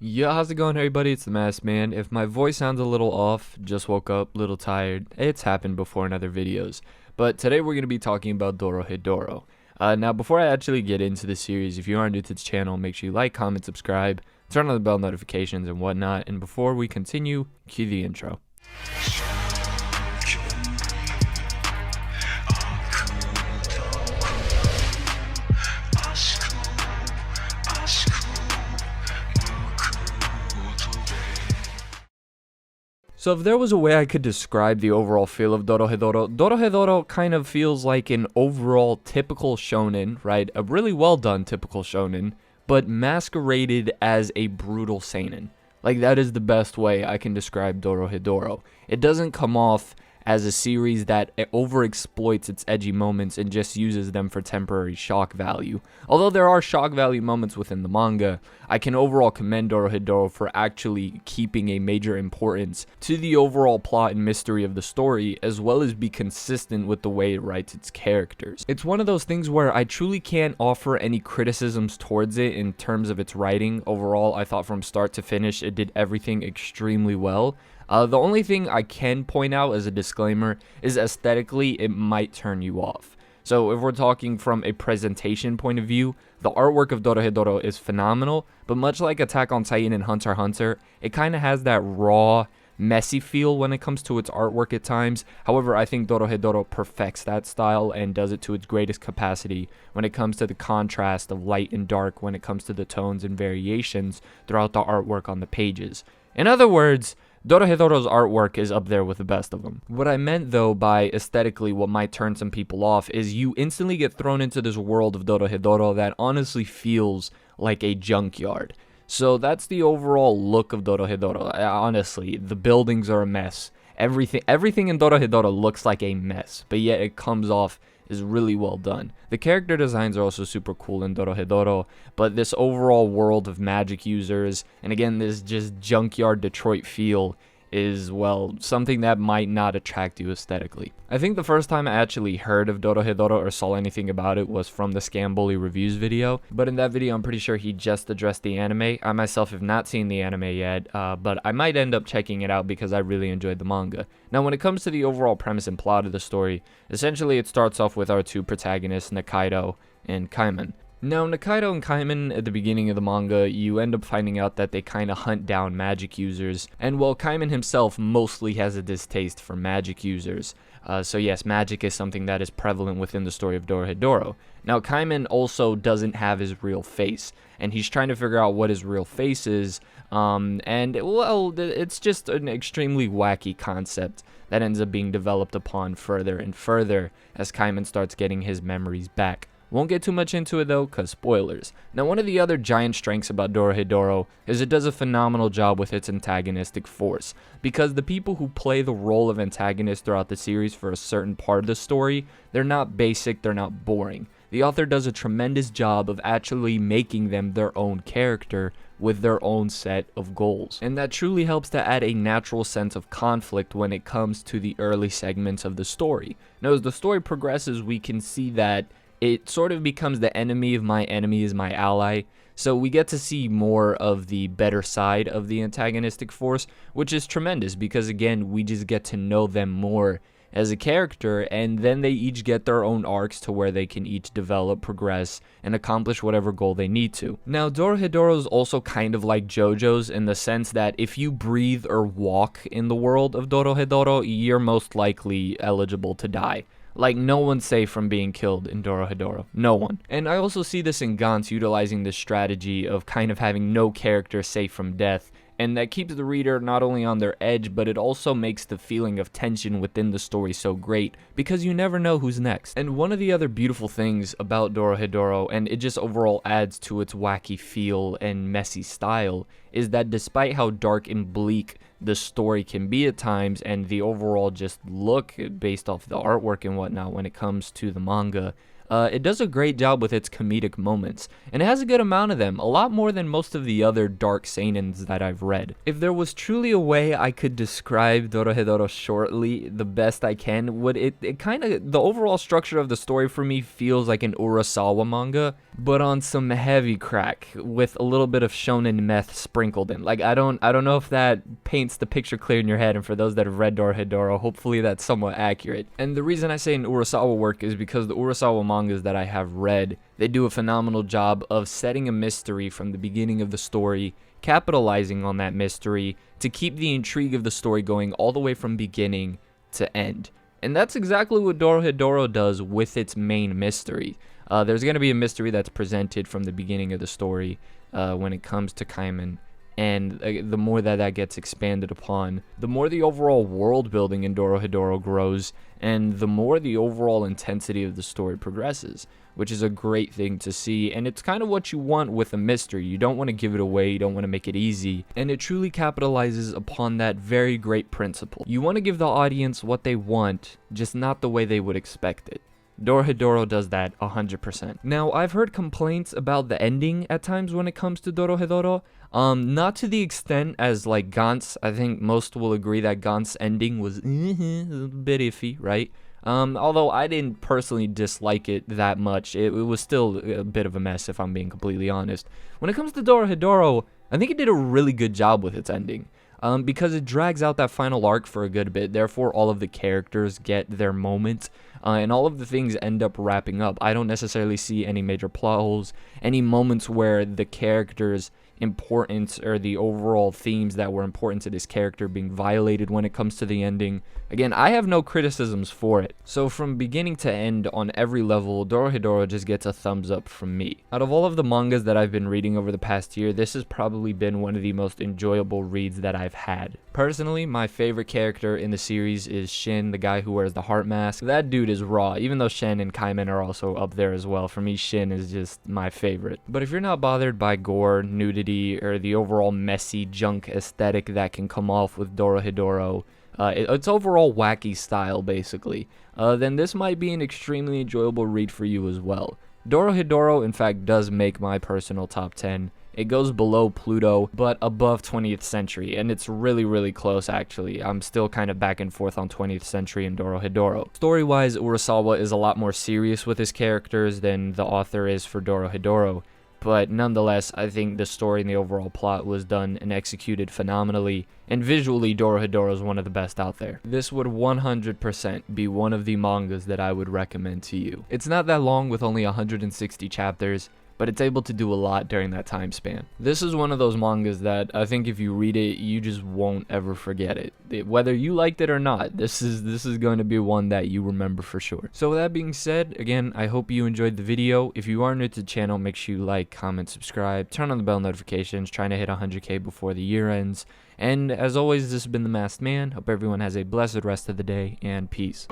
Yo, how's it going, everybody? It's the Masked Man. If my voice sounds a little off, just woke up, a little tired, it's happened before in other videos. But today we're going to be talking about Dorohedoro. Now, before I actually get into the series, if you are new to this channel, make sure you like, comment, subscribe, turn on the bell notifications and whatnot. And before we continue, cue the intro. So if there was a way I could describe the overall feel of Dorohedoro, Dorohedoro kind of feels like an overall typical shonen, right? A really well done typical shonen, but masqueraded as a brutal seinen. Like, that is the best way I can describe Dorohedoro. It doesn't come off as a series that overexploits its edgy moments and just uses them for temporary shock value. Although there are shock value moments within the manga, I can overall commend Dorohedoro for actually keeping a major importance to the overall plot and mystery of the story, as well as be consistent with the way it writes its characters. It's one of those things where I truly can't offer any criticisms towards it in terms of its writing. Overall, I thought from start to finish it did everything extremely well. The only thing I can point out as a disclaimer is aesthetically it might turn you off. So if we're talking from a presentation point of view, the artwork of Dorohedoro is phenomenal, but much like Attack on Titan and Hunter x Hunter, it kind of has that raw, messy feel when it comes to its artwork at times. However, I think Dorohedoro perfects that style and does it to its greatest capacity when it comes to the contrast of light and dark, when it comes to the tones and variations throughout the artwork on the pages. In other words, Dorohedoro's artwork is up there with the best of them. What I meant, though, by aesthetically what might turn some people off is you instantly get thrown into this world of Dorohedoro that honestly feels like a junkyard. So that's the overall look of Dorohedoro. Honestly, the buildings are a mess. Everything in Dorohedoro looks like a mess, but yet it comes off is really well done. The character designs are also super cool in Dorohedoro, but this overall world of magic users, and again this just junkyard Detroit feel, is, well, something that might not attract you aesthetically. I think the first time I actually heard of Dorohedoro or saw anything about it was from the Scambully Reviews video, but in that video I'm pretty sure he just addressed the anime. I myself have not seen the anime yet, but I might end up checking it out because I really enjoyed the manga. Now, when it comes to the overall premise and plot of the story, essentially it starts off with our two protagonists, Nikaido and Kaiman. Now, Nikaido and Kaiman, at the beginning of the manga, you end up finding out that they kind of hunt down magic users, and while Kaiman himself mostly has a distaste for magic users, so yes, magic is something that is prevalent within the story of Dorohedoro. Now, Kaiman also doesn't have his real face, and he's trying to figure out what his real face is, and, well, it's just an extremely wacky concept that ends up being developed upon further and further as Kaiman starts getting his memories back. Won't get too much into it though, cause spoilers. Now, one of the other giant strengths about Dorohedoro is it does a phenomenal job with its antagonistic force, because the people who play the role of antagonist throughout the series for a certain part of the story, they're not basic, they're not boring. The author does a tremendous job of actually making them their own character with their own set of goals. And that truly helps to add a natural sense of conflict when it comes to the early segments of the story. Now, as the story progresses, we can see that it sort of becomes the enemy of my enemy is my ally, so we get to see more of the better side of the antagonistic force, which is tremendous because, again, we just get to know them more as a character, and then they each get their own arcs to where they can each develop, progress, and accomplish whatever goal they need to. Now, Dorohedoro is also kind of like JoJo's in the sense that if you breathe or walk in the world of Dorohedoro, you're most likely eligible to die. Like, no one's safe from being killed in Dorohedoro. No one. And I also see this in Gantz utilizing this strategy of kind of having no character safe from death, and that keeps the reader not only on their edge, but it also makes the feeling of tension within the story so great, because you never know who's next. And one of the other beautiful things about Dorohedoro, and it just overall adds to its wacky feel and messy style, is that despite how dark and bleak the story can be at times, and the overall just look based off the artwork and whatnot when it comes to the manga, It does a great job with its comedic moments, and it has a good amount of them, a lot more than most of the other dark seinens that I've read. If there was truly a way I could describe Dorohedoro shortly, the best I can, would it kind of, the overall structure of the story for me feels like an Urasawa manga, but on some heavy crack, with a little bit of shonen meth sprinkled in. Like, I don't know if that paints the picture clear in your head, and for those that have read Dorohedoro, hopefully that's somewhat accurate. And the reason I say an Urasawa work is because the Urasawa mangas that I have read, they do a phenomenal job of setting a mystery from the beginning of the story, capitalizing on that mystery to keep the intrigue of the story going all the way from beginning to end. And that's exactly what Dorohedoro does with its main mystery. There's going to be a mystery that's presented from the beginning of the story when it comes to Kaiman, and the more that gets expanded upon, the more the overall world building in Dorohedoro grows, and the more the overall intensity of the story progresses, which is a great thing to see, and it's kind of what you want with a mystery. You don't want to give it away, you don't want to make it easy, and it truly capitalizes upon that very great principle. You want to give the audience what they want, just not the way they would expect it. Dorohedoro does that 100%. Now, I've heard complaints about the ending at times when it comes to Dorohedoro. Not to the extent as like Gantz. I think most will agree that Gantz's ending was a bit iffy, right? Although I didn't personally dislike it that much. It was still a bit of a mess, if I'm being completely honest. When it comes to Dorohedoro, I think it did a really good job with its ending. Because it drags out that final arc for a good bit, therefore all of the characters get their moment, and all of the things end up wrapping up. I don't necessarily see any major plot holes, any moments where the characters' importance or the overall themes that were important to this character being violated when it comes to the ending. Again, I have no criticisms for it. So from beginning to end, on every level, Dorohedoro just gets a thumbs up from me. Out of all of the mangas that I've been reading over the past year, this has probably been one of the most enjoyable reads that I've had. Personally, my favorite character in the series is Shin, the guy who wears the heart mask. That dude is raw, even though Shen and Kaiman are also up there as well. For me, Shin is just my favorite. But if you're not bothered by gore, nudity, or the overall messy junk aesthetic that can come off with Dorohedoro, its overall wacky style basically, then this might be an extremely enjoyable read for you as well. Dorohedoro, in fact, does make my personal top 10. It goes below Pluto, but above 20th Century, and it's really, really close, actually. I'm still kind of back and forth on 20th Century and Dorohedoro. Story-wise, Urasawa is a lot more serious with his characters than the author is for Dorohedoro, but nonetheless, I think the story and the overall plot was done and executed phenomenally, and visually, Dorohedoro is one of the best out there. This would 100% be one of the mangas that I would recommend to you. It's not that long with only 160 chapters, but it's able to do a lot during that time span. This is one of those mangas that I think if you read it, you just won't ever forget it. Whether you liked it or not, this is going to be one that you remember for sure. So with that being said, again, I hope you enjoyed the video. If you are new to the channel, make sure you like, comment, subscribe, turn on the bell notifications, trying to hit 100K before the year ends. And as always, this has been The Masked Man. Hope everyone has a blessed rest of the day, and peace.